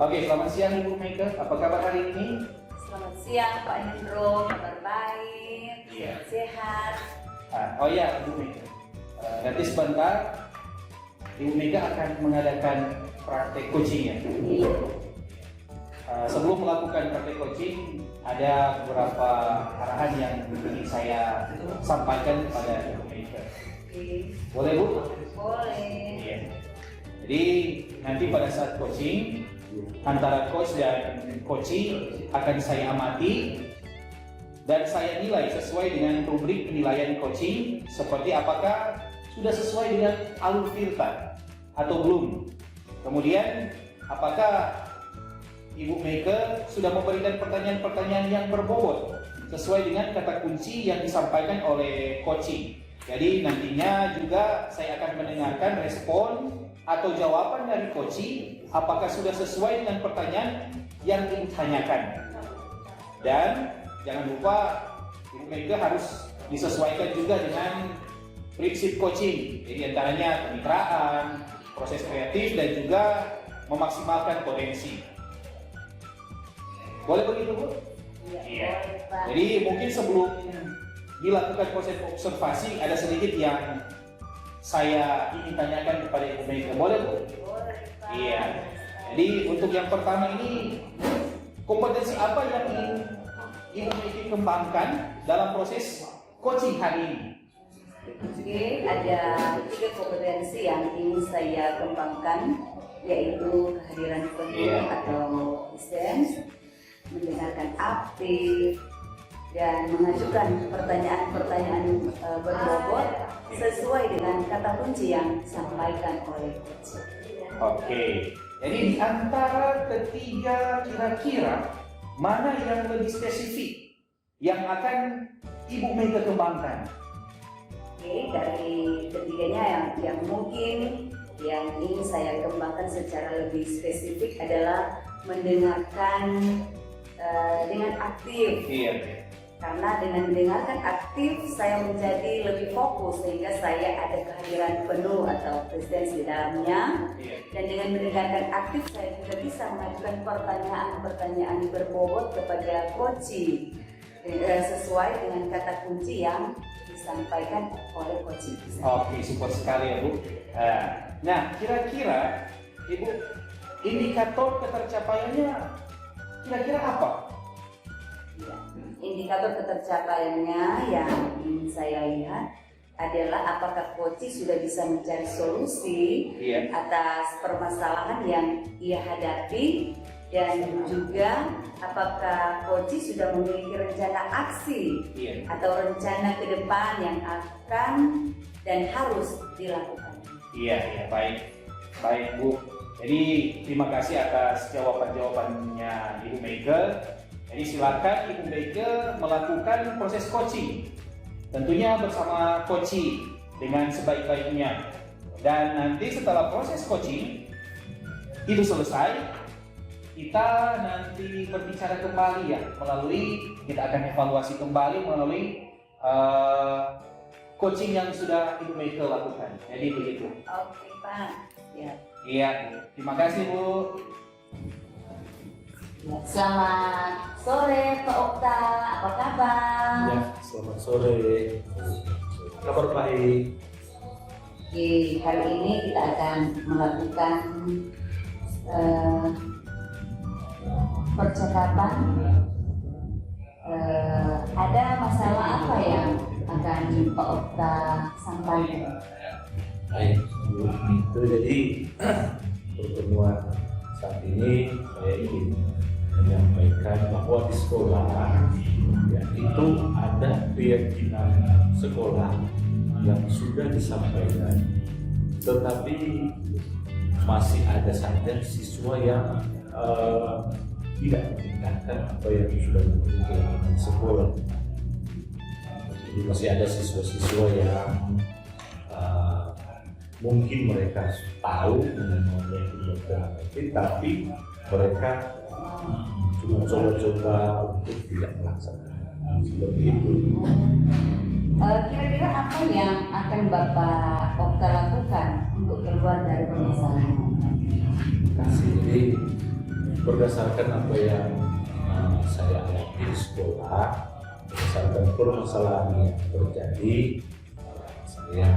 Oke, selamat siang Ibu Meike. Apa kabar hari ini? Selamat siang Pak Hendro, kabar baik, Iya. sehat. Oh iya, Ibu Meike. Nanti sebentar Ibu Meike akan mengadakan praktek coachingnya. Iya. Sebelum melakukan praktek coaching, ada beberapa arahan yang ingin saya sampaikan kepada Ibu Meike. Oke. Boleh Bu? Boleh. Iya. Jadi nanti pada saat coaching, antara coach dan coachee akan saya amati dan saya nilai sesuai dengan rubrik penilaian coaching, seperti apakah sudah sesuai dengan alur filter atau belum. Kemudian apakah Ibu Meike sudah memberikan pertanyaan-pertanyaan yang berbobot sesuai dengan kata kunci yang disampaikan oleh coaching. Jadi nantinya juga saya akan mendengarkan respon atau jawaban dari coaching apakah sudah sesuai dengan pertanyaan yang ditanyakan. Dan jangan lupa Ibu Meike harus disesuaikan juga dengan prinsip coaching. Jadi antaranya kemitraan, proses kreatif, dan juga memaksimalkan potensi. Boleh begitu Bu? Iya. Boleh, Pak. Jadi mungkin sebelum dilakukan proses observasi ada sedikit yang saya ingin tanyakan kepada Ibu Meike. Boleh Bu? Boleh, Pak. Iya. Jadi untuk yang pertama ini, kompetensi apa yang ingin Ibu Meike kembangkan dalam proses coaching hari ini? Oke, ada 3 kompetensi yang ingin saya kembangkan, yaitu kehadiran penuh atau presence, mendengarkan aktif, dan mengajukan pertanyaan-pertanyaan berbobot sesuai dengan kata kunci yang disampaikan oleh coach. Oke, jadi di antara ketiga kira-kira mana yang lebih spesifik yang akan Ibu Meike kembangkan? Oke, dari ketiganya yang mungkin yang ingin saya kembangkan secara lebih spesifik adalah mendengarkan dengan aktif. Iya. Karena dengan mendengarkan aktif saya menjadi lebih fokus sehingga saya ada kehadiran penuh atau presence di dalamnya. Dan dengan mendengarkan aktif saya juga bisa mengajukan pertanyaan-pertanyaan berbobot kepada coaching sesuai dengan kata kunci yang disampaikan oleh coaching. Oke, support sekali ya Bu. Nah, kira-kira Ibu, indikator ketercapaiannya kira-kira apa? Ya, indikator ketercapaiannya yang ingin saya lihat adalah apakah coach sudah bisa mencari solusi atas permasalahan yang ia hadapi, dan juga apakah coach sudah memiliki rencana aksi atau rencana ke depan yang akan dan harus dilakukan. Iya, baik Bu. Jadi terima kasih atas jawaban-jawabannya Ibu Meike. Jadi silakan Ibu Meike melakukan proses coaching, tentunya bersama coaching dengan sebaik-baiknya. Dan nanti setelah proses coaching itu selesai, kita nanti berbicara kembali ya, kita akan evaluasi kembali melalui coaching yang sudah Ibu Meike lakukan. Jadi begitu. Oke Pak. Ya. Iya, terima kasih Bu. Selamat sore Pak Okta, apa kabar? Ya, selamat sore. Kabar baik. Oke, hari ini kita akan melakukan percakapan. Ada masalah apa yang akan Pak Okta sampaikan? Baik, itu jadi pertemuan saat ini saya ingin menyampaikan bahwa di sekolah ya, itu ada keyakinan sekolah yang sudah disampaikan, tetapi masih ada saja siswa yang tidak meningkatkan apa yang sudah menjadi keyakinan sekolah. Jadi masih ada siswa-siswa yang mungkin mereka tahu mengenai kedokteran, tapi mereka cuma coba-coba untuk tidak melaksanakan seperti itu. Kira-kira apa yang akan Bapak Okta lakukan untuk keluar dari permasalahan? Jadi berdasarkan apa yang saya alami di sekolah, berdasarkan permasalahan yang terjadi, saya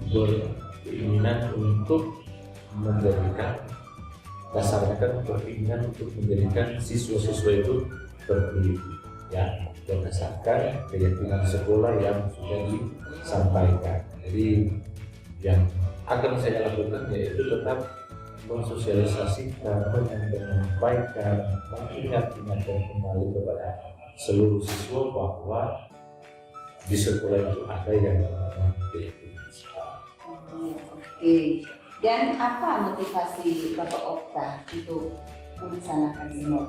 berkeinginan untuk menjadikan, dasarnya kan berkeinginan untuk menjadikan siswa-siswa itu terpilih, ya, berdasarkan keyakinan sekolah yang sudah disampaikan. Jadi yang akan saya lakukan yaitu tetap mensosialisasikan, menyampaikan, mengingat-ingatkan kembali kepada seluruh siswa bahwa di sekolah itu ada yang namanya keyakinan. Oke. Dan apa motivasi Bapak Okta untuk melaksanakan semua?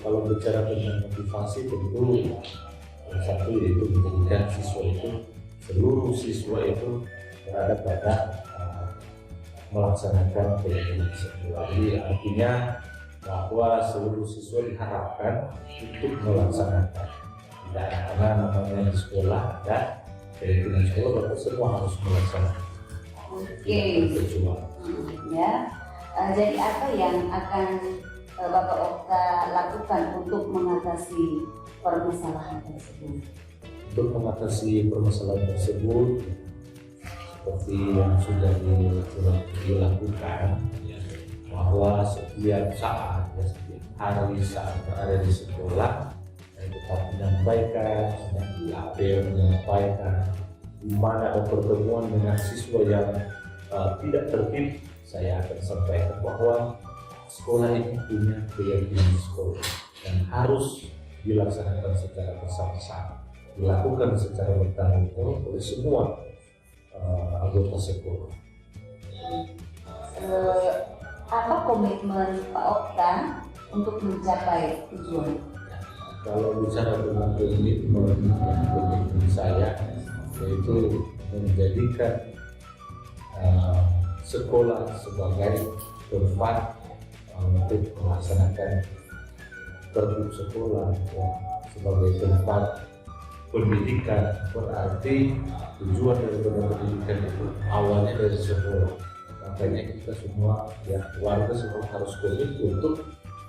Kalau bicara tentang motivasi, tentu yang satu yaitu menjadikan siswa itu, seluruh siswa itu berada pada melaksanakan keyakinan sekolah. Jadi artinya bahwa seluruh siswa diharapkan untuk melaksanakan. Tidak karena namanya di sekolah ada keyakinan sekolah, bahwa semua harus melaksanakan. Oke. Berjuang. Ya. Jadi apa yang akan Bapak Okta lakukan untuk mengatasi permasalahan tersebut? Untuk mengatasi permasalahan tersebut, seperti yang sudah dilakukan, bahwa setiap saat, ya, setiap hari saat berada di sekolah, saya tetap menyampaikan, menyampaikan di mana ada pertemuan dengan siswa yang tidak tertib, saya akan sampaikan bahwa sekolah ini punya keyakinan sekolah dan harus dilaksanakan secara bersama-sama, dilakukan secara bertanggung jawab oleh semua anggota sekolah. Apa komitmen Pak Okta untuk mencapai tujuan? Kalau bicara tentang komitmen saya, yaitu menjadikan sekolah sebagai tempat untuk melaksanakan tertib sekolah, ya, sebagai tempat pendidikan. Berarti tujuan daripada pendidikan itu awalnya dari sekolah. Makanya kita semua, ya, warga semua harus komit untuk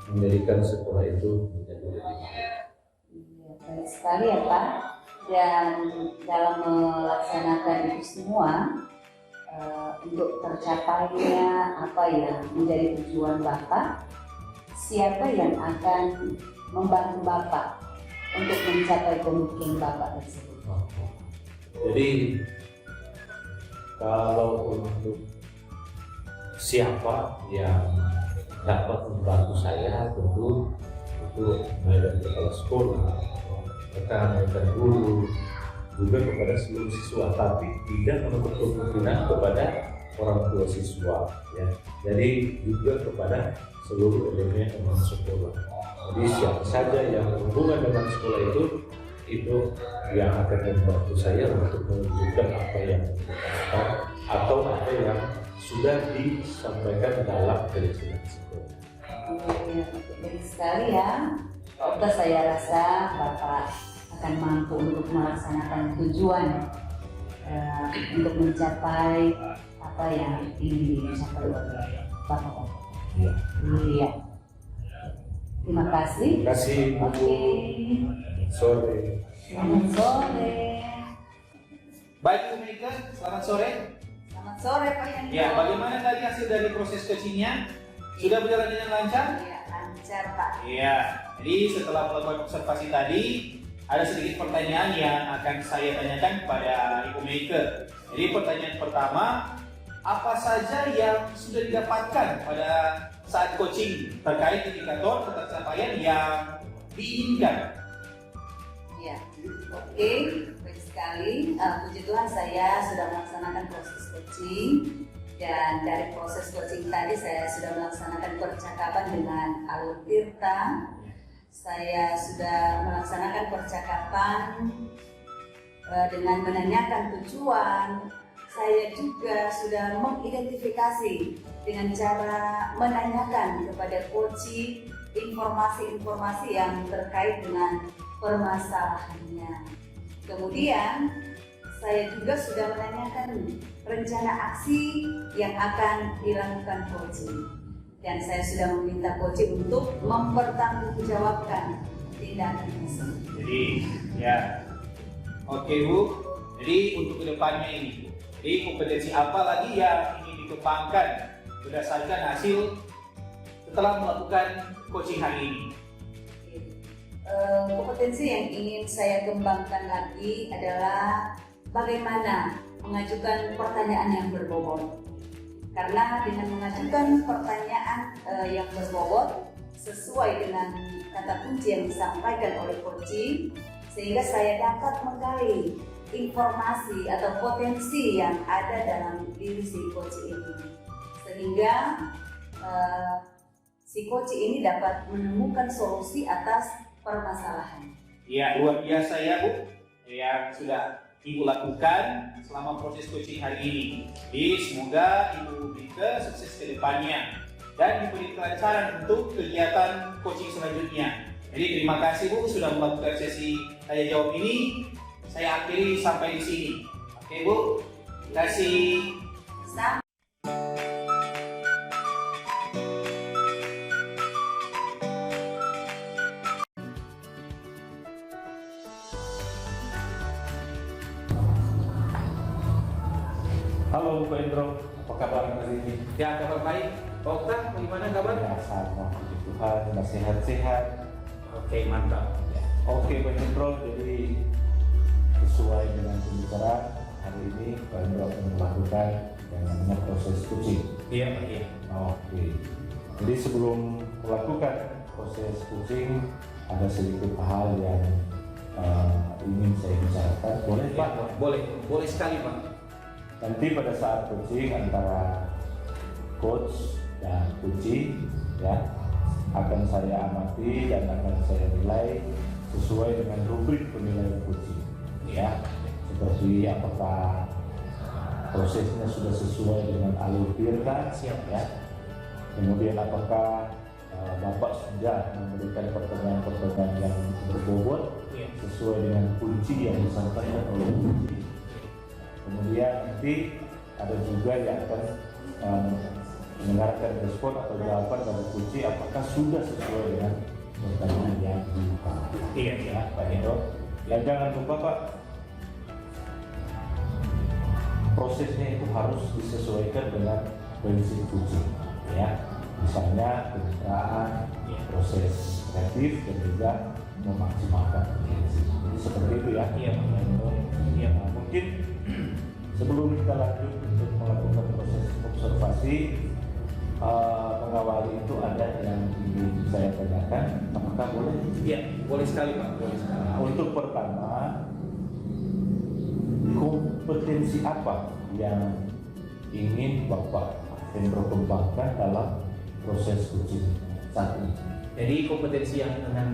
menjadikan sekolah itu menjadi lebih baik. Baik sekali ya Pak. Dan dalam melaksanakan itu semua, untuk tercapainya apa yang menjadi tujuan Bapak, siapa yang akan membantu Bapak untuk mencapai komitmen Bapak tersebut? Jadi kalau untuk siapa yang dapat membantu saya, tentu itu mulai dari kepala sekolah, rekan-rekan guru, juga kepada seluruh siswa, tapi tidak menutup kemungkinan kepada orang tua siswa, ya. Jadi juga kepada seluruh elemen sekolah. Jadi siapa saja yang berhubungan dengan sekolah itu yang akan membantu saya untuk menunjukkan apa yang kita atau apa yang sudah disampaikan dalam keyakinan sekolah. Baik sekali ya, Pak Okta, saya rasa Bapak akan mampu untuk melaksanakan tujuan untuk mencapai apa yang ingin dicapai oleh Bapak Okta. Iya. Iya. Terima kasih. Terima kasih, Bu. Oke. Sore. Selamat sore. Baik Bu Mega, selamat sore. Selamat sore Pak Yanto. Ya, bagaimana tadi hasil dari proses coachingnya? Sudah berjalan dengan lancar? Iya, lancar Pak. Iya. Jadi setelah melakukan observasi tadi, ada sedikit pertanyaan yang akan saya tanyakan kepada Ibu Meike. Jadi pertanyaan pertama, apa saja yang sudah didapatkan pada saat coaching terkait indikator ketercapaian yang diinginkan? Ya, oke, baik sekali. Puji Tuhan, saya sudah melaksanakan proses coaching, dan dari proses coaching tadi saya sudah melaksanakan percakapan dengan Alur Tirta. Saya sudah melaksanakan percakapan dengan menanyakan tujuan. Saya juga sudah mengidentifikasi dengan cara menanyakan kepada coaching informasi-informasi yang terkait dengan permasalahannya. Kemudian saya juga sudah menanyakan rencana aksi yang akan dilakukan coaching. dan saya sudah meminta coach untuk mempertanggungjawabkan tindakan tersebut. Jadi ya, oke Bu. Jadi untuk kedepannya ini, jadi kompetensi apa lagi yang ingin dikembangkan berdasarkan hasil setelah melakukan coaching hari ini? Kompetensi yang ingin saya kembangkan lagi adalah bagaimana mengajukan pertanyaan yang berbobot. Karena dengan mengajukan pertanyaan yang berbobot sesuai dengan kata kunci yang disampaikan oleh coaching, sehingga saya dapat menggali informasi atau potensi yang ada dalam diri si coaching ini, sehingga si coaching ini dapat menemukan solusi atas permasalahan. Ya, luar biasa ya Bu yang sudah Ibu lakukan selama proses coaching hari ini. Jadi semoga Ibu Bike sukses ke depannya dan diberi kelancaran untuk kegiatan coaching selanjutnya. Jadi terima kasih Bu sudah melakukan sesi tanya jawab ini. Saya akhiri sampai di sini. Oke Bu, terima kasih. Halo Pak Indro, apa kabar hari ini? Ya, kabar baik. Pak Okta, bagaimana kabar? Ya, sama puji Tuhan, masih sehat-sehat. Oke, mantap. Oke Pak Indro, jadi sesuai dengan pembicaraan hari ini Pak Indro akan melakukan yang namanya proses coaching. Iya, Pak. Iya. Oke. Jadi sebelum melakukan proses coaching ada sedikit hal yang ingin saya bicarakan. Boleh Pak? Ya, boleh sekali Pak. Nanti pada saat coaching antara coach dan coaching ya akan saya amati dan akan saya nilai sesuai dengan rubrik penilaian coaching ya, seperti apakah prosesnya sudah sesuai dengan alur Tirta ya, kemudian apakah Bapak sudah memberikan pertanyaan-pertanyaan yang berbobot sesuai dengan kunci yang disampaikan oleh coaching. Kemudian nanti ada juga yang akan mendengarkan respon atau jawaban dari kunci apakah sudah sesuai dengan pertanyaan yang ditanyakan. Iya, Pak Indro. Dan jangan lupa Pak, prosesnya itu harus disesuaikan dengan prinsip kunci. Ya, misalnya pencitraan, proses kreatif dan juga memaksimalkan potensi. Jadi seperti itu ya. Iya, Pak Indro. Iya, mungkin sebelum kita lanjut untuk melakukan proses observasi, mengawali itu ada yang ingin saya tanyakan, apakah boleh? Iya, boleh sekali Pak. Boleh sekali. Untuk pertama, kompetensi apa yang ingin Bapak Hendro kembangkan dalam proses coaching saat ini? Jadi kompetensi yang akan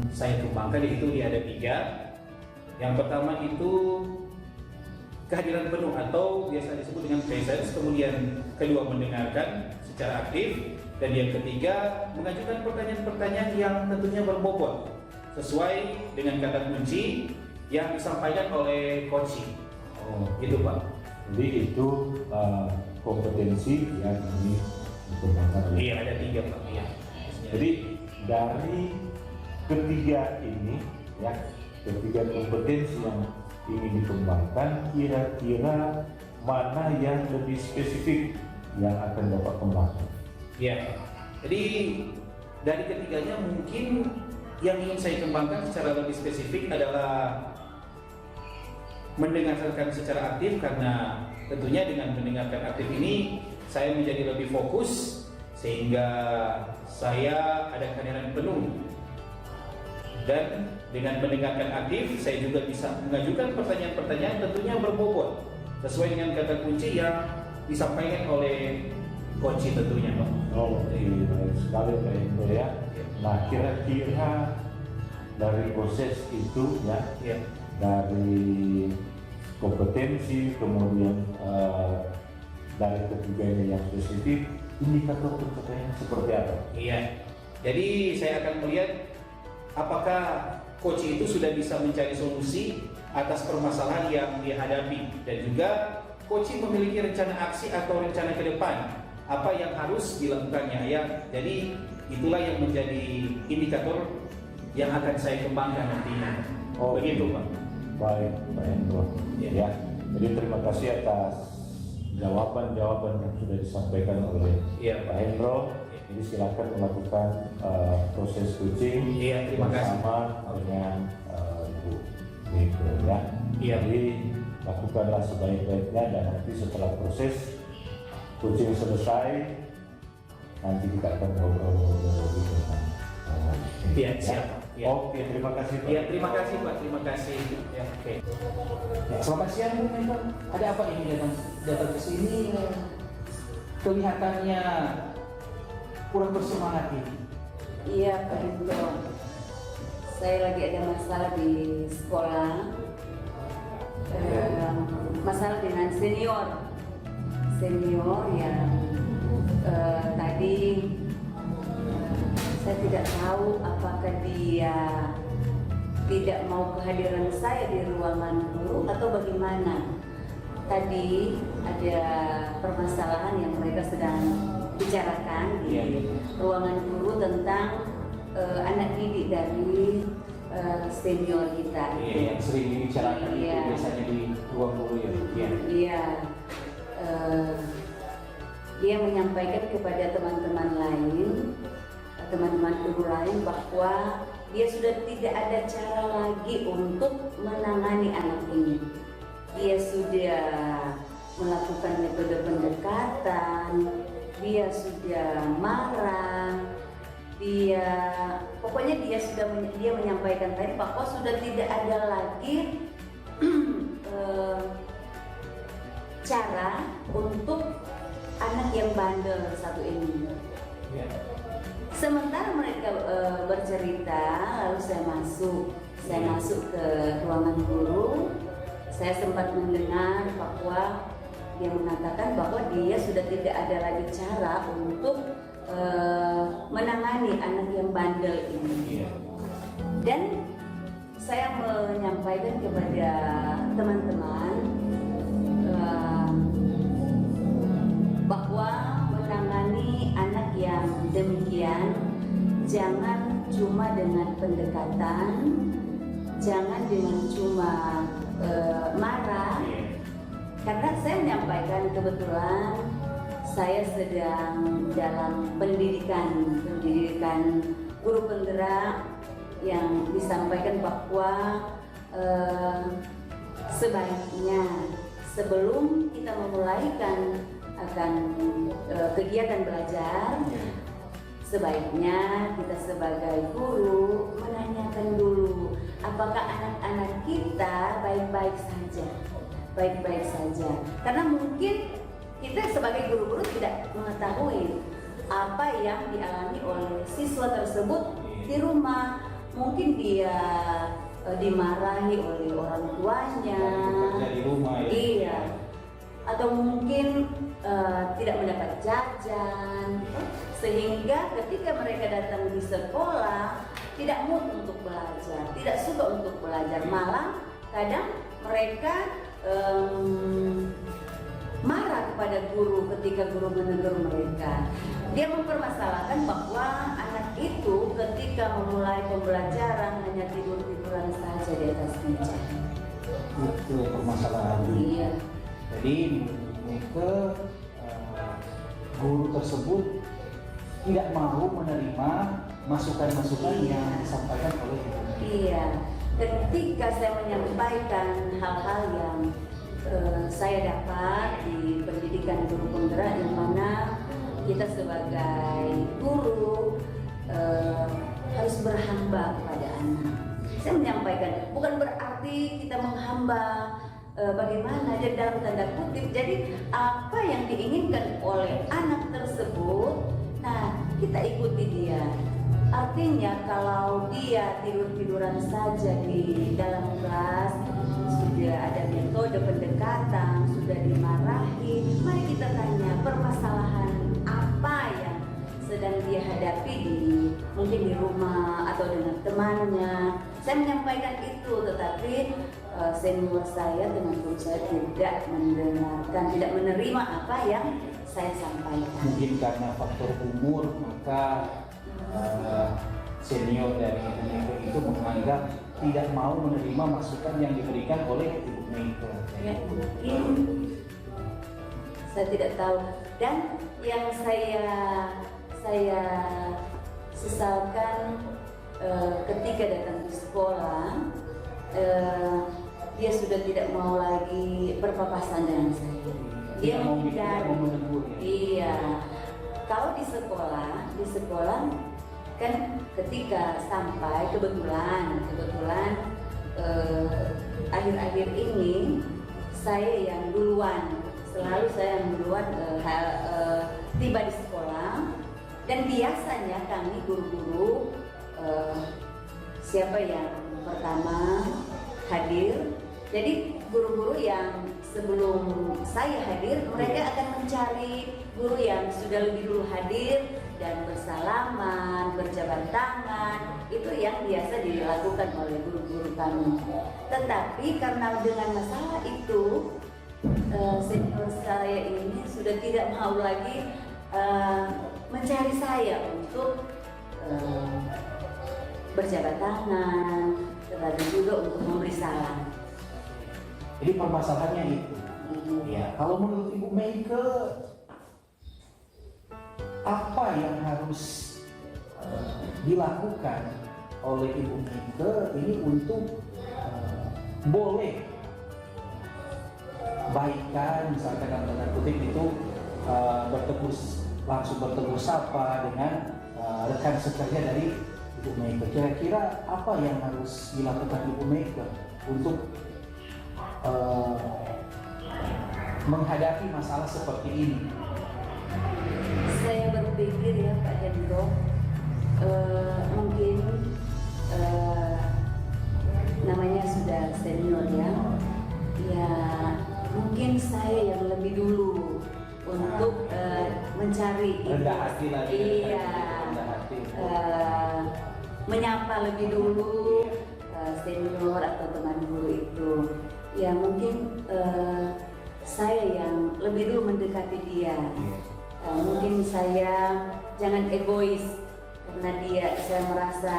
saya kembangkan itu ada 3. Yang pertama itu kehadiran penuh atau biasa disebut dengan presence, kemudian kedua mendengarkan secara aktif, dan yang ketiga mengajukan pertanyaan-pertanyaan yang tentunya berbobot sesuai dengan kata kunci yang disampaikan oleh coaching. Gitu Pak. Jadi itu kompetensi yang ini dikembangkan. Iya, ada 3 Pak. Iya. Jadi dari ketiga ini ya, ketiga kompetensi yang ingin dikembangkan, kira-kira mana yang lebih spesifik yang akan Bapak kembangkan? Ya, jadi dari ketiganya mungkin yang ingin saya kembangkan secara lebih spesifik adalah mendengarkan secara aktif, karena tentunya dengan mendengarkan aktif ini saya menjadi lebih fokus sehingga saya ada kehadiran penuh. Dan dengan mendengarkan aktif, saya juga bisa mengajukan pertanyaan-pertanyaan tentunya berbobot sesuai dengan kata kunci yang disampaikan oleh coach tentunya Pak. Oh, baik sekali Pak Indro ya. Nah, kira-kira dari proses itu ya, dari kompetensi, kemudian dari ketiganya yang spesifik, indikator pencapaian seperti apa? Iya. Jadi saya akan melihat apakah coach itu sudah bisa mencari solusi atas permasalahan yang dihadapi, dan juga coach memiliki rencana aksi atau rencana ke depan apa yang harus dilakukannya ya. Jadi itulah yang menjadi indikator yang akan saya kembangkan nantinya. Oh, begitu Pak. Baik, Pak Hendro. Ya. Jadi terima kasih atas jawaban-jawaban yang sudah disampaikan oleh Pak Hendro. Jadi silakan melakukan proses coaching Terima kasih. bersama dengan Ibu Miko ya. Jadi lakukanlah sebaik-baiknya dan nanti setelah proses coaching selesai nanti kita akan ngobrol-ngobrol lagi tentang Siap. Ya. Oke, terima kasih Pak. Terima kasih Pak, terima kasih. Ya, oke. Ya, selamat siang Bu Mentor. Ada apa ini datang ke sini? Kelihatannya kurang bersemangat ini. Iya Pak Hendro, saya lagi ada masalah di sekolah, masalah dengan senior yang tadi saya tidak tahu apakah dia tidak mau kehadiran saya di ruangan guru atau bagaimana. Tadi ada permasalahan yang mereka sedang bicarakan di ruangan guru tentang anak didik dari senior kita. Yang sering dibicarakan itu biasanya di ruang guru ya. Iya. Dia menyampaikan kepada teman-teman lain, teman-teman guru lain bahwa dia sudah tidak ada cara lagi untuk menangani anak ini. Dia sudah melakukan metode pendekatan, dia sudah marah, pokoknya dia menyampaikan tadi bahwa sudah tidak ada lagi cara untuk anak yang bandel satu ini. Sementara mereka bercerita, lalu saya masuk ke ruangan guru. Saya sempat mendengar bahwa dia mengatakan bahwa dia sudah tidak ada lagi cara untuk menangani anak yang bandel ini. Dan saya menyampaikan kepada teman-teman bahwa menangani anak yang demikian jangan cuma dengan pendekatan, jangan dengan cuma marah. Karena saya menyampaikan kebetulan saya sedang dalam pendidikan guru penggerak yang disampaikan bahwa sebaiknya sebelum kita memulaikan akan kegiatan belajar, sebaiknya kita sebagai guru menanyakan dulu apakah anak-anak kita baik-baik saja. Karena mungkin kita sebagai guru-guru tidak mengetahui apa yang dialami oleh siswa tersebut di rumah. Mungkin dia dimarahi oleh orang tuanya, di rumah ya. Iya. Atau mungkin tidak mendapat jajan, sehingga ketika mereka datang di sekolah tidak mood untuk belajar, tidak suka untuk belajar, malah kadang mereka marah kepada guru ketika guru menegur mereka. Dia mempermasalahkan bahwa anak itu ketika memulai pembelajaran hanya tidur-tiduran saja di atas meja. Itu permasalahan. Iya. Jadi guru tersebut tidak mau menerima masukan-masukan yang disampaikan oleh guru. Iya. Ketika saya menyampaikan hal-hal yang saya dapat di pendidikan guru penggerak, yang mana kita sebagai guru harus berhamba kepada anak. Saya menyampaikan bukan berarti kita menghamba bagaimana, jadi dalam tanda kutip. Jadi apa yang diinginkan oleh anak tersebut, nah kita ikuti dia. Artinya kalau dia tidur-tiduran saja di dalam kelas, sudah ada metode pendekatan, sudah dimarahi, mari kita tanya permasalahan apa yang sedang dia hadapi mungkin di rumah atau dengan temannya. Saya menyampaikan itu, tetapi senior saya, teman guru saya tidak mendengarkan, tidak menerima apa yang saya sampaikan. Mungkin karena faktor umur, maka senior dari Ibu Mega itu menganggap tidak mau menerima masukan yang diberikan oleh Ibu Mega. Ya, mungkin saya tidak tahu. Dan yang saya sesalkan ketika datang ke sekolah, dia sudah tidak mau lagi berpapasan dengan saya. Dia menghindari. Iya. Kalau di sekolah kan ketika sampai kebetulan akhir-akhir ini saya yang duluan, selalu saya yang duluan tiba di sekolah, dan biasanya kami guru-guru siapa yang pertama hadir. Jadi guru-guru yang sebelum saya hadir, mereka akan mencari guru yang sudah lebih dulu hadir dan bersalaman, berjabat tangan. Itu yang biasa dilakukan oleh guru-guru kami. Tetapi karena dengan masalah itu, senior saya ini sudah tidak mau lagi mencari saya untuk berjabat tangan, tetapi juga untuk memberi salam. Jadi permasalahannya itu. Ya, kalau menurut Ibu Mega, apa yang harus dilakukan oleh Ibu Mega ini untuk boleh baikan, misalkan dalam tanda kutip itu langsung bertegur sapa dengan rekan sekerja dari Ibu Mega. Kira-kira apa yang harus dilakukan Ibu Mega untuk menghadapi masalah seperti ini? Saya berpikir ya Pak Hendro, mungkin namanya sudah senior ya, mungkin saya yang lebih dulu untuk mencari rendah hati lagi. Iya, menyapa lebih dulu senior atau teman guru itu. Ya mungkin saya yang lebih dulu mendekati dia. Mungkin saya jangan egois karena saya merasa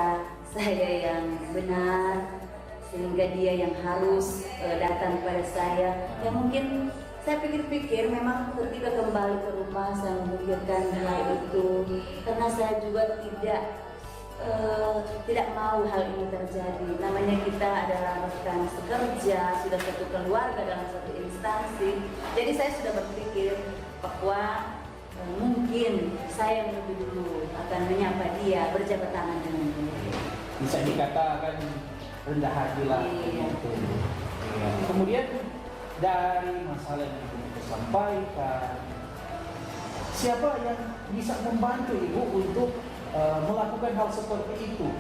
saya yang benar sehingga dia yang harus datang pada saya. Ya mungkin saya pikir-pikir memang ketika kembali ke rumah saya memikirkan hal itu karena saya juga tidak mau hal ini terjadi. Namanya kita adalah rekan sekerja, sudah satu keluarga dalam satu instansi. Jadi saya sudah berpikir bahwa mungkin saya yang lebih dulu akan menyapa dia, berjabat tangan dengan dia. Bisa dikatakan rendah hati lah. Iya. Ya. Kemudian dari masalah yang Ibu sampaikan, siapa yang bisa membantu Ibu untuk melakukan hal seperti itu,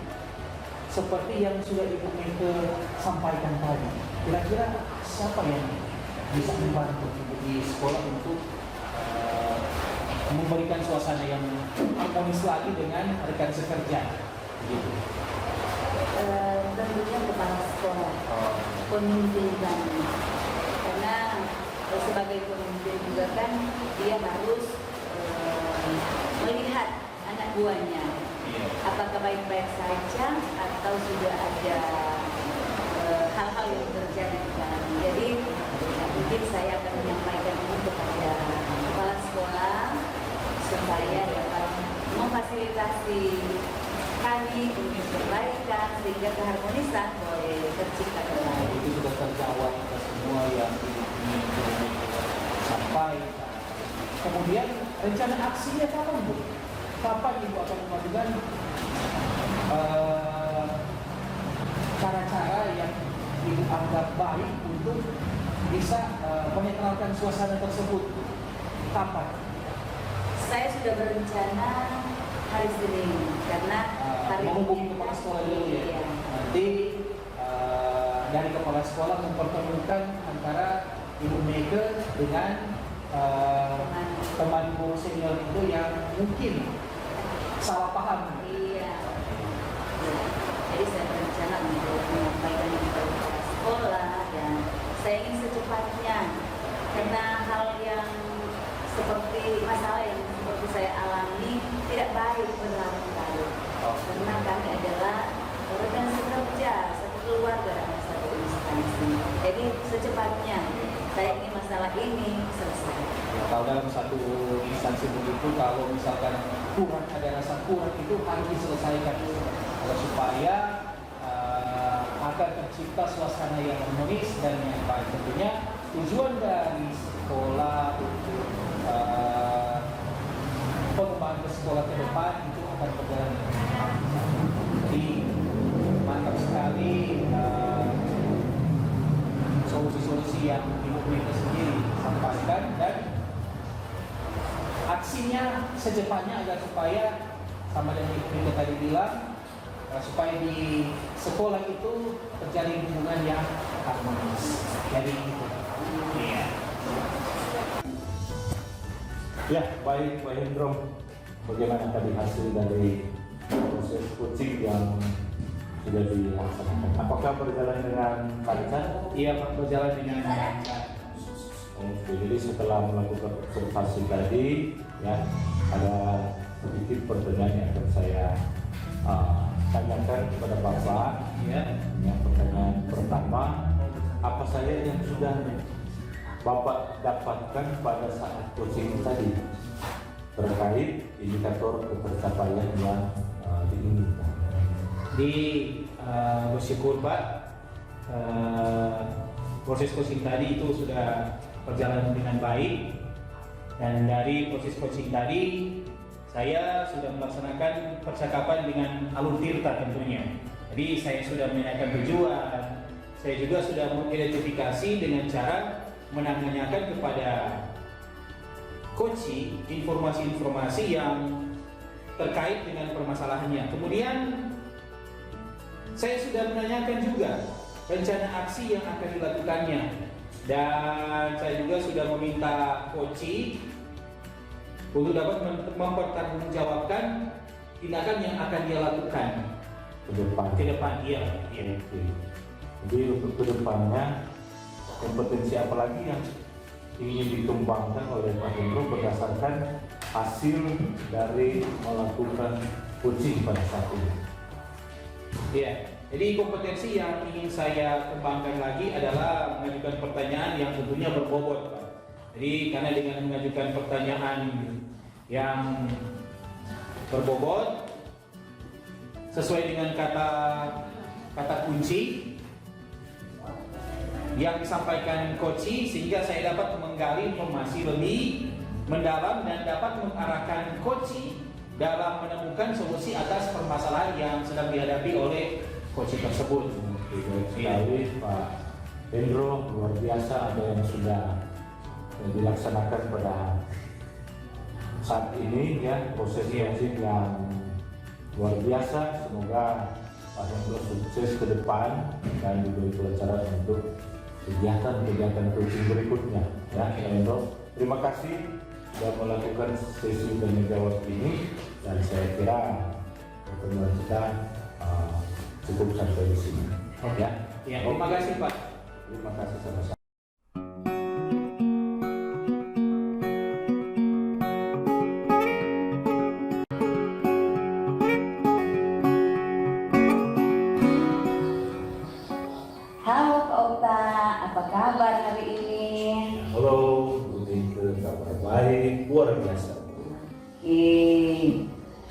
seperti yang sudah Ibu Mega sampaikan tadi? Kira-kira siapa yang bisa membantu Ibu di sekolah untuk memberikan suasana yang harmonis lagi dengan rekan sekerja? Gitu. Tentunya kepala sekolah, pemimpin kami, karena sebagai pemimpin juga kan dia harus melihat anak buahnya, apakah baik-baik saja atau sudah ada hal-hal yang terjadi di dalam. Jadi mungkin saya akan menyampaikan ini kepada kepala sekolah supaya dapat memfasilitasi kami untuk perbaikan sehingga keharmonisan boleh tercipta kembali. Itu sudah terjawab kita semua yang ini sampaikan. Kemudian rencana aksinya kapan, Bu? Kapan Ibu akan melakukan cara-cara yang Ibu anggap baik untuk bisa menetralkan suasana tersebut? Kapan? Saya sudah berencana hari Senin karena hari menghubungi ini kepala sekolah dulu ya. Iya. Nanti dari kepala sekolah mempertemukan antara Ibu Mega dengan teman guru senior itu yang mungkin salah paham. Iya. Jadi saya berencana untuk menyampaikan ini kepada kepala sekolah dan saya ingin secepatnya karena hal yang seperti masalah yang seperti saya alami tidak baik berlarut-larut. Karena kami adalah rekan sekerja, satu keluarga dalam satu instansi. Jadi secepatnya saya ingin masalah ini selesai. Kalau dalam satu instansi begitu, kalau misalkan kurang, ada rasa kurang itu harus diselesaikan supaya akan tercipta suasana yang harmonis dan yang baik. Tentunya tujuan dari sekolah untuk pengembangan ke sekolah ke depan itu akan berjalan dengan baik. Jadi mantap sekali solusi-solusi yang Ibu Brita sendiri sampaikan, dan aksinya secepatnya agar supaya sama dengan Ibu Brita tadi bilang, supaya di sekolah itu terjadi hubungan yang harmonis. Jadi itu. Iya. Ya, baik Pak Hendro. Bagaimana tadi hasil dari proses coaching yang sudah dilaksanakan? Apakah berjalan dengan lancar? Iya Pak, berjalan dengan lancar. Oke, jadi setelah melakukan observasi tadi, ya ada sedikit pertanyaan yang akan saya tanyakan kepada Bapak. Ya. Yang pertanyaan pertama, apa saja yang sudah Bapak dapatkan pada saat coaching tadi terkait indikator ketercapaian yang diinginkan? Bersyukur Pak, proses coaching tadi itu sudah berjalan dengan baik, dan dari proses coaching tadi saya sudah melaksanakan percakapan dengan alur tirta tentunya. Jadi saya sudah menanyakan tujuan, saya juga sudah mengidentifikasi dengan cara menanyakan kepada coach informasi-informasi yang terkait dengan permasalahannya. Kemudian saya sudah menanyakan juga rencana aksi yang akan dilakukannya, dan saya juga sudah meminta coach untuk dapat mempertanggungjawabkan tindakan yang akan dia lakukan Ke depan. Iya. Oke. Jadi untuk kedepannya kompetensi apa lagi yang ingin dikembangkan oleh Pak Hendro berdasarkan hasil dari melakukan coaching pada saat ini? Iya. Jadi kompetensi yang ingin saya kembangkan lagi adalah mengajukan pertanyaan yang tentunya berbobot, Pak. Jadi karena dengan mengajukan pertanyaan yang berbobot sesuai dengan kata kunci yang disampaikan coach, sehingga saya dapat menggali informasi lebih mendalam dan dapat mengarahkan coach dalam menemukan solusi atas permasalahan yang sedang dihadapi oleh coach tersebut. Baik sekali Pak Hendro, luar biasa ada yang sudah dilaksanakan pada saat ini, ya, proses coaching yang luar biasa. Semoga Pak Hendro sukses ke depan dan diberi kelancaran untuk kegiatan coaching berikutnya, ya Pak Hendro. Terima kasih sudah melakukan sesi tanya jawab ini, dan saya kira pertemuan kita cukup sampai di sini. Ya. Ya, terima kasih Pak. Terima kasih sama-sama. Halo Pak Okta, apa kabar hari ini? Halo, Budi, kabar baik, luar biasa.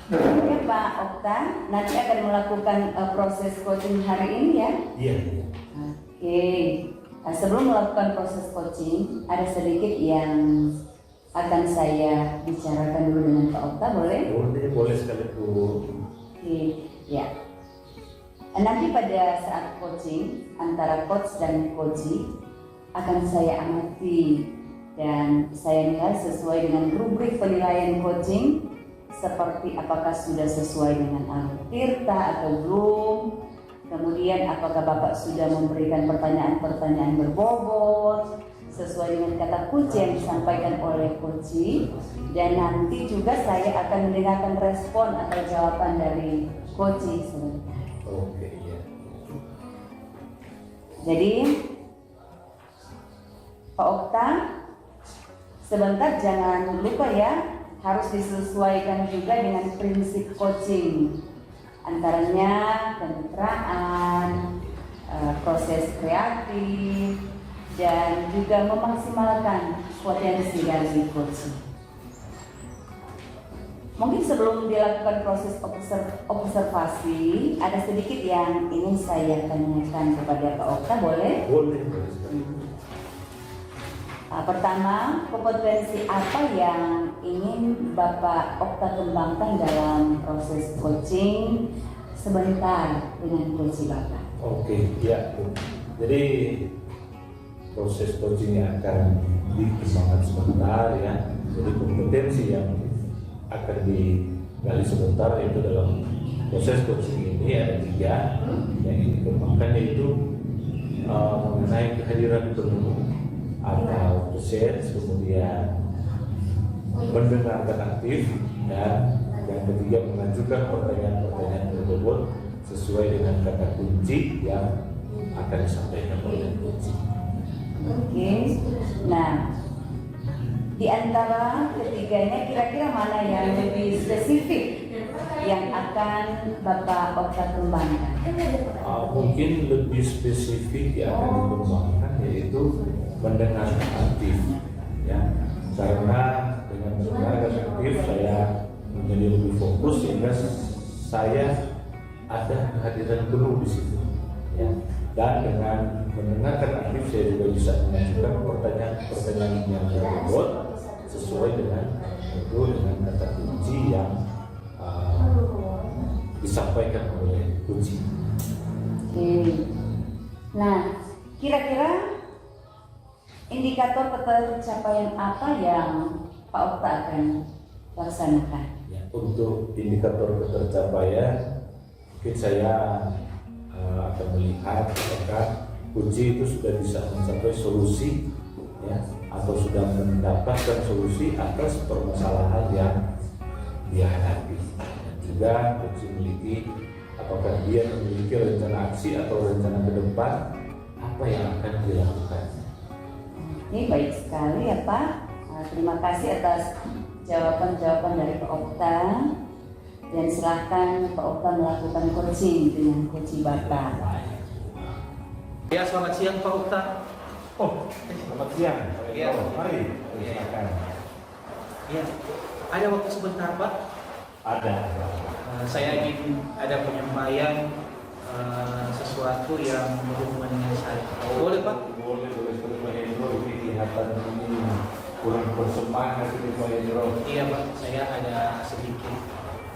Oke Pak Okta, nanti akan melakukan proses coaching hari ini ya? Iya. Oke, sebelum melakukan proses coaching, ada sedikit yang akan saya bicarakan dulu dengan Pak Okta, boleh? Boleh sekali Bu. Oke, ya. Nanti pada saat coaching antara coach dan coachee akan saya amati dan saya nilai sesuai dengan rubrik penilaian coaching, seperti apakah sudah sesuai dengan alur tirta atau belum. Kemudian apakah Bapak sudah memberikan pertanyaan-pertanyaan berbobot sesuai dengan kata kunci yang disampaikan oleh coachee, dan nanti juga saya akan mendengarkan respon atau jawaban dari coachee sebentar. Oke, ya. Jadi Pak Okta, sebentar jangan lupa ya, harus disesuaikan juga dengan prinsip coaching. Antaranya kemitraan, proses kreatif, dan juga memaksimalkan potensi dari coaching. Mungkin sebelum dilakukan proses observasi, ada sedikit yang ingin saya tanyakan kepada Pak Okta, boleh? Boleh. Pertama, kompetensi apa yang ingin Bapak Okta kembangkan dalam proses coaching sebentar dengan coach Bapak? Oke, ya. Jadi proses coaching yang akan dikembangkan sebentar ya. Jadi kompetensi yang akan digali sebentar itu dalam proses coaching ini ada 3 yang dikembangkan, yaitu mengenai kehadiran penuh atau presence, kemudian mendengarkan aktif, dan yang ketiga mengajukan pertanyaan-pertanyaan tersebut sesuai dengan kata kunci yang akan disampaikan oleh kunci. Oke, nah di antara ketiganya kira-kira mana yang lebih spesifik yang akan Bapak Okta kembangkan? Mungkin lebih spesifik yang akan dikembangkan yaitu mendengarkan aktif, ya, karena dengan mendengarkan aktif saya menjadi lebih fokus sehingga saya ada kehadiran penuh di situ, ya. Dan dengan mendengarkan aktif saya juga bisa mengajukan pertanyaan yang tersebut sesuai dengan kata kunci yang disampaikan oleh kunci. Oke. Nah, kira-kira indikator pencapaian apa yang Pak Okta akan laksanakan? Ya, untuk indikator ketercapaian, mungkin saya akan melihat apakah kunci itu sudah bisa mencapai solusi, ya, atau sudah mendapatkan solusi atas permasalahan yang dia hadapi. Dan juga kunci memiliki apakah dia memiliki rencana aksi atau rencana ke depan apa yang akan dilakukan. Ini baik sekali ya Pak. Terima kasih atas jawaban-jawaban dari Pak Okta. Dan silakan Pak Okta melakukan coaching dengan coach Bapak. Ya, selamat siang Pak Okta. Oh, selamat siang. Ya. Mari, silakan. Ya, ada waktu sebentar Pak? Ada. Saya ingin ada penyampaian sesuatu yang berhubungan dengan saya. Boleh Pak? Boleh Pak Hendro, ini kelihatan ini kurang bersemangat ini Pak Hendro. Iya Pak, saya ada sedikit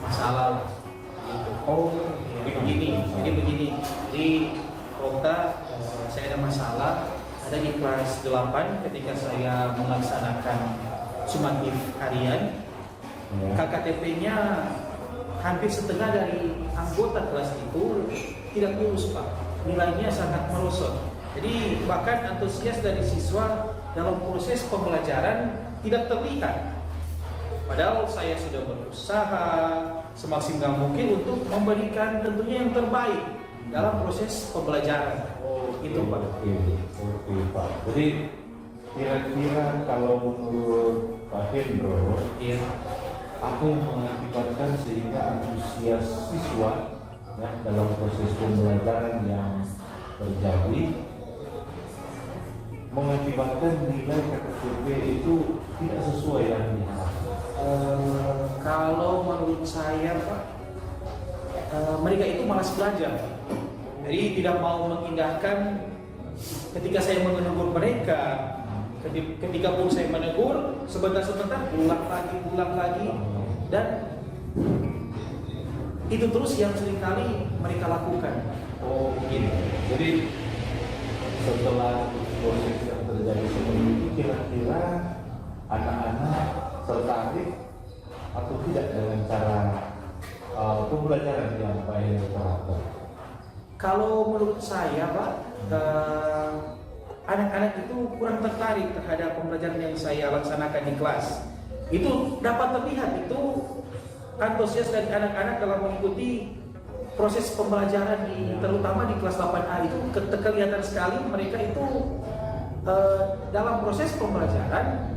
masalah gitu. Oh, Jadi begini. Di Okta saya ada masalah. Ada di kelas 8 ketika saya melaksanakan sumatif harian, KKTP-nya hampir setengah dari anggota kelas itu tidak lulus Pak. Nilainya sangat merosot. Jadi bahkan antusias dari siswa dalam proses pembelajaran tidak terlihat. Padahal saya sudah berusaha semaksimal mungkin untuk memberikan tentunya yang terbaik dalam proses pembelajaran. Itu Pak. Oke Pak. Jadi kira-kira kalau menurut Pak Hendro, Iya. apa yang mengakibatkan sehingga antusias siswa, ya, dalam proses pembelajaran yang terjadi mengakibatkan nilai KKTP itu tidak sesuai yang diharapkan? Kalau menurut saya Pak, mereka itu malas belajar. Jadi tidak mau mengindahkan ketika saya menegur mereka. Ketika pun saya menegur, sebentar-sebentar ulang lagi, dan itu terus yang seringkali mereka lakukan. Oh, begini. Jadi setelah proses yang terjadi seperti itu, kira-kira anak-anak tertarik atau tidak dengan cara pembelajaran yang Pak Hendro terapkan? Kalau menurut saya Pak, anak-anak itu kurang tertarik terhadap pembelajaran yang saya laksanakan di kelas. Itu dapat terlihat, itu antusias dari anak-anak dalam mengikuti proses pembelajaran terutama di kelas 8A itu kelihatan sekali mereka itu dalam proses pembelajaran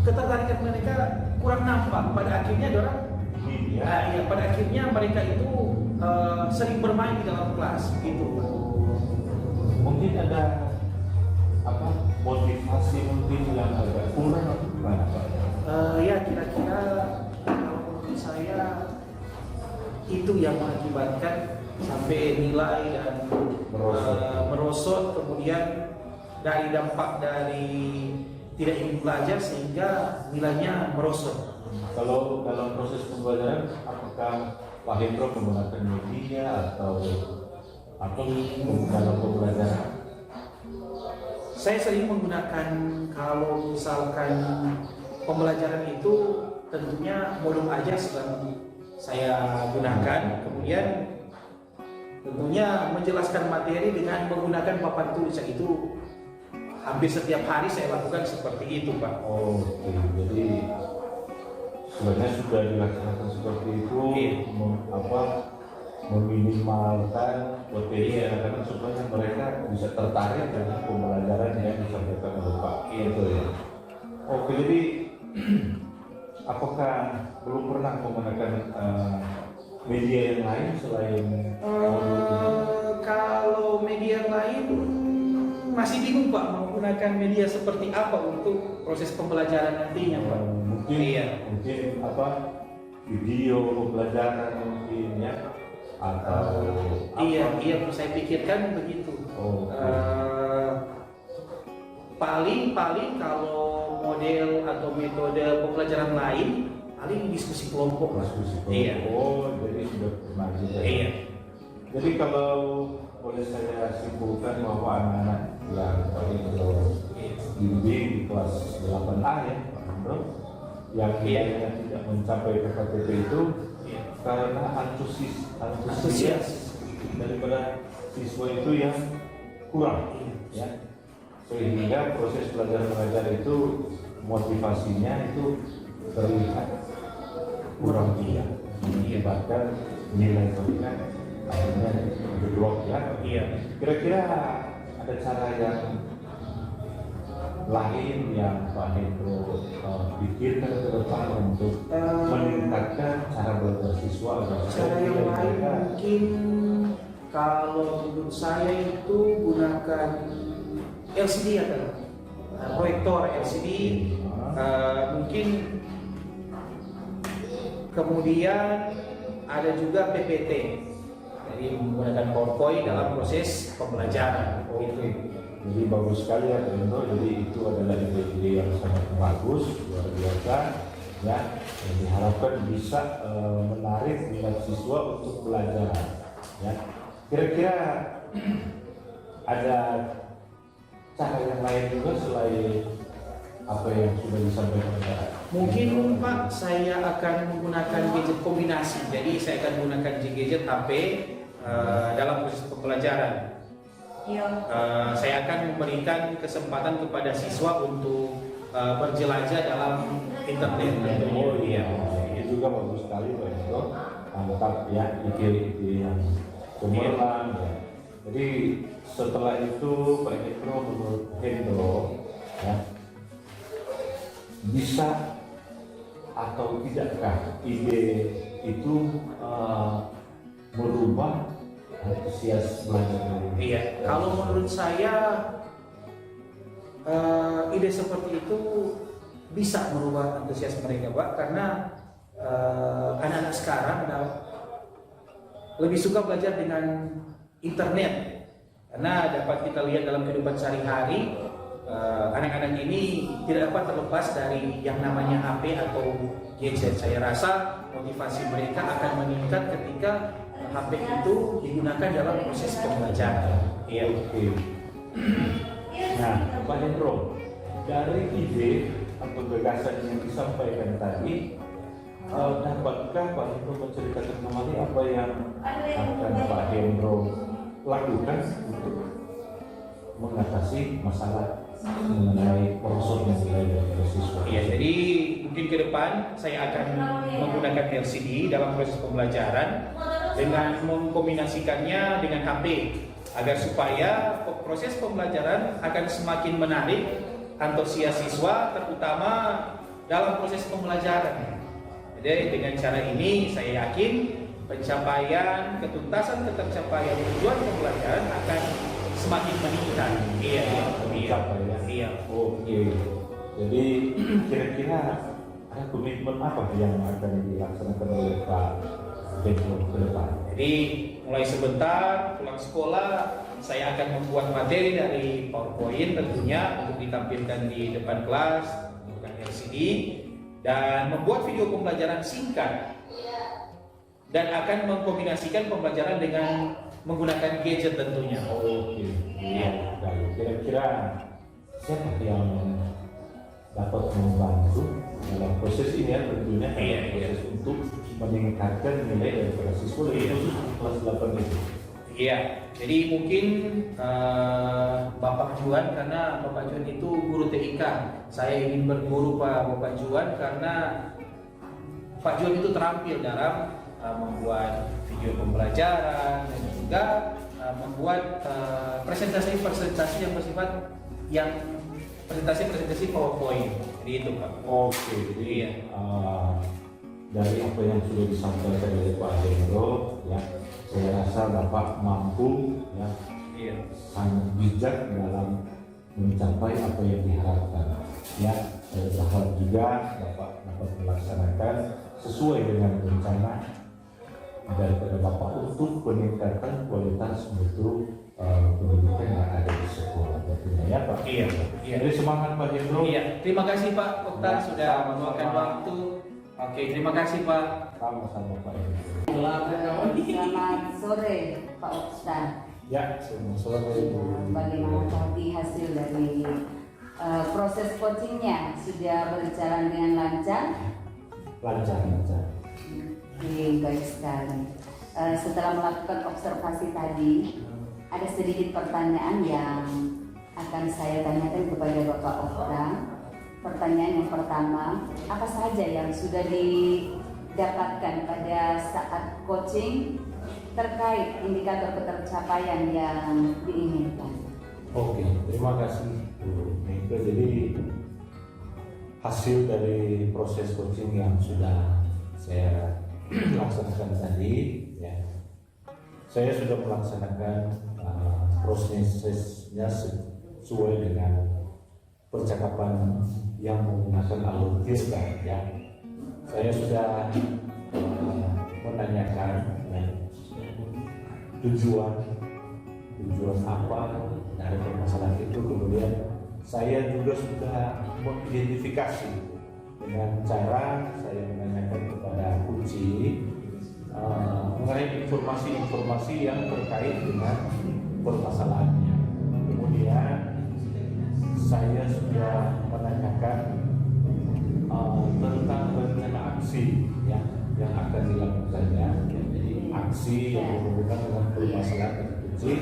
ketertarikan mereka kurang nampak. Pada akhirnya orang pada akhirnya mereka itu sering bermain di dalam kelas gitu. Mungkin ada motivasi mungkin yang agak kurang atau gimana Pak? Ya kira-kira kalau menurut saya itu yang mengakibatkan sampai nilai dan merosot, kemudian dari dampak dari tidak ingin belajar sehingga nilainya merosot. Kalau dalam proses pembelajaran, apakah Pak Hendro menggunakan media atau apa dalam pembelajaran? Saya sering menggunakan, kalau misalkan pembelajaran itu tentunya modul aja sedang saya gunakan, kemudian tentunya menjelaskan materi dengan menggunakan papan tulis itu hampir setiap hari saya lakukan seperti itu Pak. Oh, jadi sebenarnya sudah dilaksanakan seperti itu, meminimalkan potensi anak-anak supaya mereka bisa tertarik dengan pembelajaran yang disampaikan oleh Pak. Itu ya. Oke, jadi apakah belum pernah menggunakan media yang lain selain kalau media yang lain masih bingung Pak menggunakan media seperti apa untuk proses pembelajaran nantinya Pak. Mungkin video pembelajaran mungkin ya, atau iya saya pikirkan begitu. Paling kalau model atau metode pembelajaran lain paling diskusi kelompok. Iya. Oh, jadi sudah pernah juga. Iya. Jadi kalau boleh saya simpulkan bahwa anak-anak yang paling bimbing di kelas 8A ya Pak Hendro, yang tidak mencapai PKTP itu karena antusias daripada siswa itu yang kurang, ya, sehingga proses belajar mengajar itu motivasinya itu terlihat kurang mengakibatkan nilai mereka akhirnya berblok ya. Kira-kira ada cara yang lain yang Pak Hendro pikirkan ke depan untuk meningkatkan cara belajar siswa agar cara yang lain mungkin kalau menurut saya itu gunakan LCD atau proyektor LCD, mungkin kemudian ada juga PPT, jadi menggunakan PowerPoint dalam proses pembelajaran. Jadi bagus sekali ya Pak Hendro. Jadi itu adalah ide-ide yang sangat bagus, luar biasa ya, yang diharapkan bisa menarik minat siswa untuk belajar ya. Kira-kira ada cara yang lain juga selain apa yang sudah disampaikan Pak? Mungkin Pak, saya akan menggunakan gadget kombinasi. Jadi saya akan menggunakan gadget HP dalam proses pembelajaran. Saya akan memberikan kesempatan kepada siswa untuk berjelajah dalam internet. Oh iya, itu juga bagus sekali Pak Hendro. Mantap ya, ide-ide yang cemerlang ya. Jadi setelah itu Pak Hendro, menurut Hendro ya, bisa atau tidakkah ide itu merubah antusias belajar ini? Iya, kalau menurut saya ide seperti itu bisa merubah antusias mereka Pak, karena anak-anak sekarang lebih suka belajar dengan internet, karena dapat kita lihat dalam kehidupan sehari-hari anak-anak ini tidak dapat terlepas dari yang namanya HP atau gadget. Saya rasa motivasi mereka akan meningkat ketika HP itu digunakan dalam proses pembelajaran. Iya, oke. Nah, Pak Hendro, dari ide atau gagasan yang disampaikan tadi, dapatkah Pak Hendro menceritakan kembali apa yang akan Pak Hendro lakukan untuk mengatasi masalah mengenai merosotnya nilai dari siswa? Iya, jadi mungkin ke depan saya akan menggunakan LCD dalam proses pembelajaran dengan mengkombinasikannya dengan HP agar supaya proses pembelajaran akan semakin menarik antusias siswa, terutama dalam proses pembelajaran. Jadi dengan cara ini saya yakin pencapaian, ketuntasan ketercapaian tujuan pembelajaran akan semakin meningkat. Iya. Oke. Jadi kira-kira ada komitmen apa yang akan dilaksanakan oleh Pak Benjo ke depan? Jadi mulai sebentar pulang sekolah saya akan membuat materi dari PowerPoint tentunya untuk ditampilkan di depan kelas menggunakan LCD dan membuat video pembelajaran singkat dan akan mengkombinasikan pembelajaran dengan menggunakan gadget tentunya. Oke. Iya. Baik. Kira-kira siapa yang dapat membantu dalam proses ini ya tentunya proses untuk meningkatkan nilai daripada siswa khusus kelas 8 itu. Iya, jadi mungkin Bapak Juan karena Bapak Juan itu guru TIK. Saya ingin berguru Bapak Juan karena Pak Juan itu terampil dalam membuat video pembelajaran dan juga membuat presentasi-presentasi yang bersifat presentasi PowerPoint. Jadi itu Pak. Oke, jadi Iya. Dari apa yang sudah disampaikan oleh Pak Hendro, ya, saya rasa Bapak mampu, ya, Iya. sangat bijak dalam mencapai apa yang diharapkan. Ya, saya berharap juga Bapak dapat melaksanakan sesuai dengan rencana daripada Bapak untuk peningkatan kualitas mutu pendidikan yang ada di sekolah. Tentunya ya Pak. Iya. Jadi semangat Pak Hendro. Iya. Terima kasih Pak Okta sudah meluangkan waktu. Oke, terima kasih Pak. Sama-sama Pak Hendro. Selamat sore Pak Okta. Ya, selamat sore Bu. Bagaimana tadi hasil dari proses coachingnya sudah berjalan dengan lancar? Lancar. Oke, baik sekali. Setelah melakukan observasi tadi, ada sedikit pertanyaan yang akan saya tanyakan kepada Bapak Okta. Pertanyaan yang pertama, apa saja yang sudah didapatkan pada saat coaching terkait indikator ketercapaian yang diinginkan? Oke, terima kasih Bu Mika. Jadi hasil dari proses coaching yang sudah saya laksanakan tadi, ya, saya sudah melaksanakan prosesnya sesuai dengan percakapan yang menggunakan alur Tirta, ya. Saya sudah menanyakan ya, tujuan apa dari permasalahan itu, kemudian saya juga sudah mengidentifikasi dengan cara saya menanyakan kepada kunci mengenai informasi-informasi yang terkait dengan permasalahannya. Kemudian saya sudah menanyakan tentang rencana aksi ya, yang akan dilakukannya. Jadi aksi yang berhubungan dengan permasalahan dari kunci,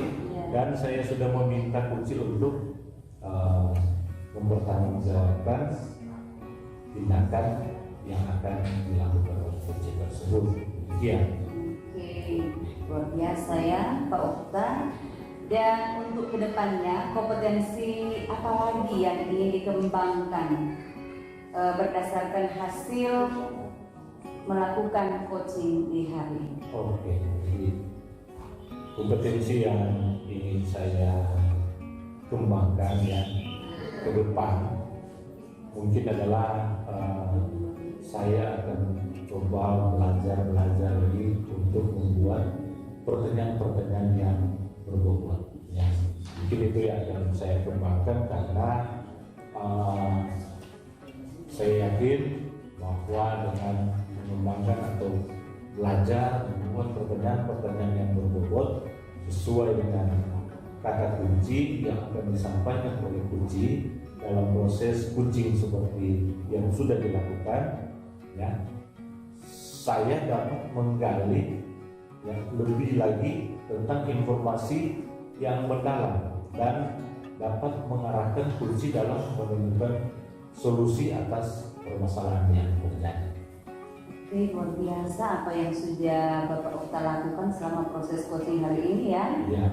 dan saya sudah meminta kunci untuk mempertanggungjawabkan tindakan yang akan dilakukan oleh kunci tersebut. Demikian. Oke, luar biasa ya Pak Okta. Dan untuk kedepannya kompetensi apa lagi yang ingin dikembangkan berdasarkan hasil melakukan coaching di hari ini? Oke, jadi kompetensi yang ingin saya kembangkan ya ke depan mungkin adalah saya akan coba belajar lagi untuk membuat pertanyaan-pertanyaan yang berbobot ya. Mungkin itu yang akan saya kembangkan karena saya yakin bahwa dengan mengembangkan atau belajar membuat pertanyaan-pertanyaan yang berbobot sesuai dengan kata kunci yang akan disampaikan oleh kunci dalam proses coaching seperti yang sudah dilakukan ya, saya dapat menggali ya, lebih lagi tentang informasi yang mendalam dan dapat mengarahkan kunci dalam menemukan solusi atas permasalahan yang terjadi. Oke, luar biasa apa yang sudah Bapak Okta lakukan selama proses coaching hari ini ya. Ya.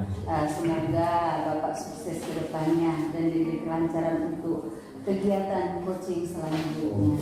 Semoga Bapak sukses ke depannya dan diberi kelancaran untuk kegiatan coaching selanjutnya.